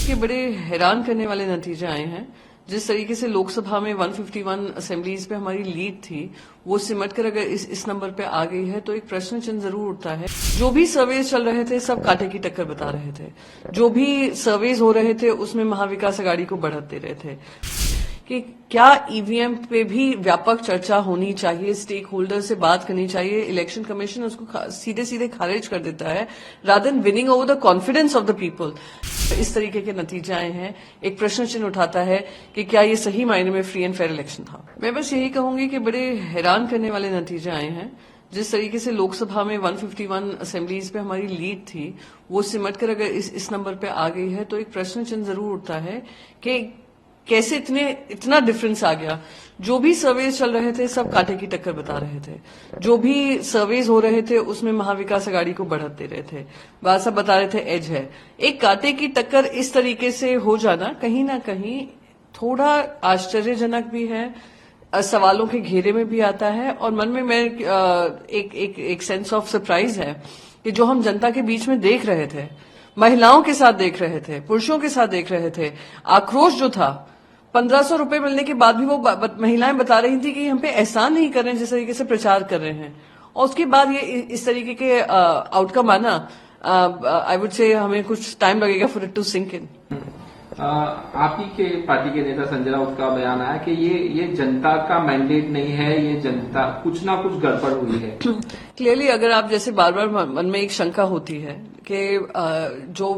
के बड़े हैरान करने वाले नतीजे आए हैं। जिस तरीके से लोकसभा में 151 असेंबलीज पे हमारी लीड थी, वो सिमट कर अगर इस नंबर पे आ गई है तो एक प्रश्न चिन्ह जरूर उठता है। जो भी सर्वेज चल रहे थे सब कांटे की टक्कर बता रहे थे। जो भी सर्वेज हो रहे थे उसमें महाविकास अघाड़ी को बढ़त दे रहे थे कि क्या ईवीएम पे भी व्यापक चर्चा होनी चाहिए, स्टेक होल्डर से बात करनी चाहिए। इलेक्शन कमीशन उसको सीधे सीधे खारिज कर देता है rather than winning over the confidence of the people. इस तरीके के नतीजे आए हैं, एक प्रश्न चिन्ह उठाता है कि क्या ये सही मायने में फ्री एंड फेयर इलेक्शन था। मैं बस यही कहूंगी कि बड़े हैरान करने वाले नतीजे आए हैं। जिस तरीके से लोकसभा में 151 असेंबलीज पे हमारी लीड थी, वो सिमट कर अगर इस नंबर पे आ गई है तो एक प्रश्न चिन्ह जरूर उठता है कि कैसे इतना डिफरेंस आ गया। जो भी सर्वेज चल रहे थे सब कांटे की टक्कर बता रहे थे। जो भी सर्वेज हो रहे थे उसमें महाविकास अघाड़ी को बढ़त दे रहे थे। बात सब बता रहे थे एज है। एक कांटे की टक्कर इस तरीके से हो जाना कहीं ना कहीं थोड़ा आश्चर्यजनक भी है, सवालों के घेरे में भी आता है और मन में एक सेंस ऑफ सरप्राइज है कि जो हम जनता के बीच में देख रहे थे, महिलाओं के साथ देख रहे थे, पुरुषों के साथ देख रहे थे, आक्रोश जो था 1500 रुपए मिलने के बाद भी वो महिलाएं बता रही थी कि हम पे एहसान नहीं कर रहे हैं जिस तरीके से प्रचार कर रहे हैं। और उसके बाद ये इस तरीके के आउटकम आना, आई वुड से हमें कुछ टाइम लगेगा for it to sink in. आप ही के पार्टी के नेता संजय राउत का बयान आया कि ये जनता का मैंडेट नहीं है, ये जनता कुछ ना कुछ गड़बड़ हुई है। क्लियरली अगर आप जैसे बार बार मन में एक शंका होती है कि जो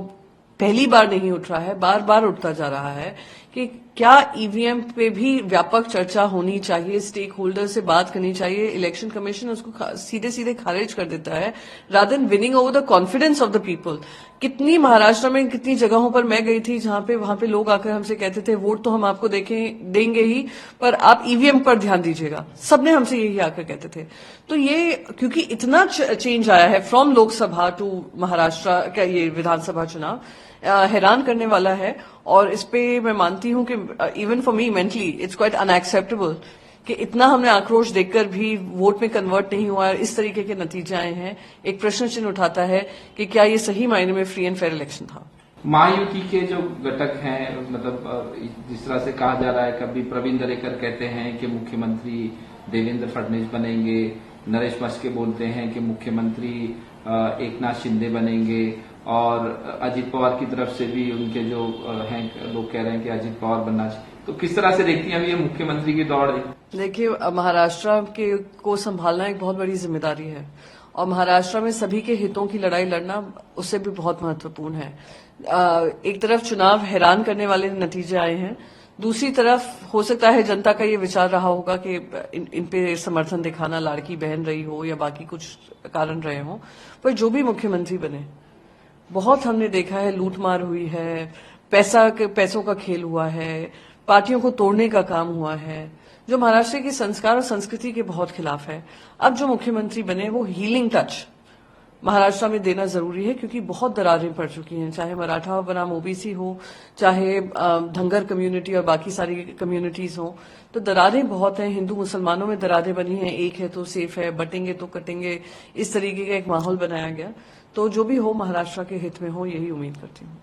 पहली बार नहीं उठ रहा है, बार बार उठता जा रहा है कि क्या ईवीएम पे भी व्यापक चर्चा होनी चाहिए, स्टेक होल्डर से बात करनी चाहिए। इलेक्शन कमीशन उसको सीधे सीधे खारिज कर देता है rather than winning over the confidence of the people. कितनी महाराष्ट्र में कितनी जगहों पर मैं गई थी जहां पे वहां पे लोग आकर हमसे कहते थे वोट तो हम आपको देंगे ही, पर आप ईवीएम पर ध्यान दीजिएगा। सबने हमसे यही आकर कहते थे। तो ये क्योंकि इतना चेंज आया है फ्रॉम लोकसभा टू महाराष्ट्र का ये विधानसभा चुनाव, हैरान करने वाला है। और इस पे मैं मानती हूं कि even for me mentally it's quite unacceptable कि इतना हमने आक्रोश देखकर भी वोट में कन्वर्ट नहीं हुआ। इस तरीके के नतीजे आए हैं, एक प्रश्न चिन्ह उठाता है कि क्या ये सही मायने में फ्री एंड फेयर इलेक्शन था। महायुति के जो घटक हैं, मतलब जिस तरह से कहा जा रहा है, कभी प्रवीण दरेकर कहते हैं कि मुख्यमंत्री देवेंद्र फडणवीस बनेंगे, नरेश मस्के बोलते हैं कि मुख्यमंत्री एकनाथ शिंदे बनेंगे, और अजीत पवार की तरफ से भी उनके जो हैं लोग कह रहे हैं कि अजीत पवार बनना चाहिए। तो किस तरह से देखती हैं अभी ये मुख्यमंत्री की दौड़? देखिए, महाराष्ट्र को संभालना एक बहुत बड़ी जिम्मेदारी है और महाराष्ट्र में सभी के हितों की लड़ाई लड़ना उससे भी बहुत महत्वपूर्ण है। एक तरफ चुनाव हैरान करने वाले नतीजे आए हैं, दूसरी तरफ हो सकता है जनता का ये विचार रहा होगा कि इन पे समर्थन दिखाना लाड़की बहन रही हो या बाकी कुछ कारण रहे हो। पर जो भी मुख्यमंत्री बने, बहुत हमने देखा है लूटमार हुई है, पैसों का खेल हुआ है, पार्टियों को तोड़ने का काम हुआ है, जो महाराष्ट्र के संस्कार और संस्कृति के बहुत खिलाफ है। अब जो मुख्यमंत्री बने वो हीलिंग टच महाराष्ट्र में देना जरूरी है क्योंकि बहुत दरारें पड़ चुकी हैं, चाहे मराठा बनाम ओबीसी हो, चाहे धंगर कम्युनिटी और बाकी सारी कम्युनिटीज हो। तो दरारें बहुत हैं, हिंदू मुसलमानों में दरारें बनी हैं, एक है तो सेफ है, बटेंगे तो कटेंगे, इस तरीके का एक माहौल बनाया गया। तो जो भी हो महाराष्ट्र के हित में हो, यही उम्मीद करती हूँ।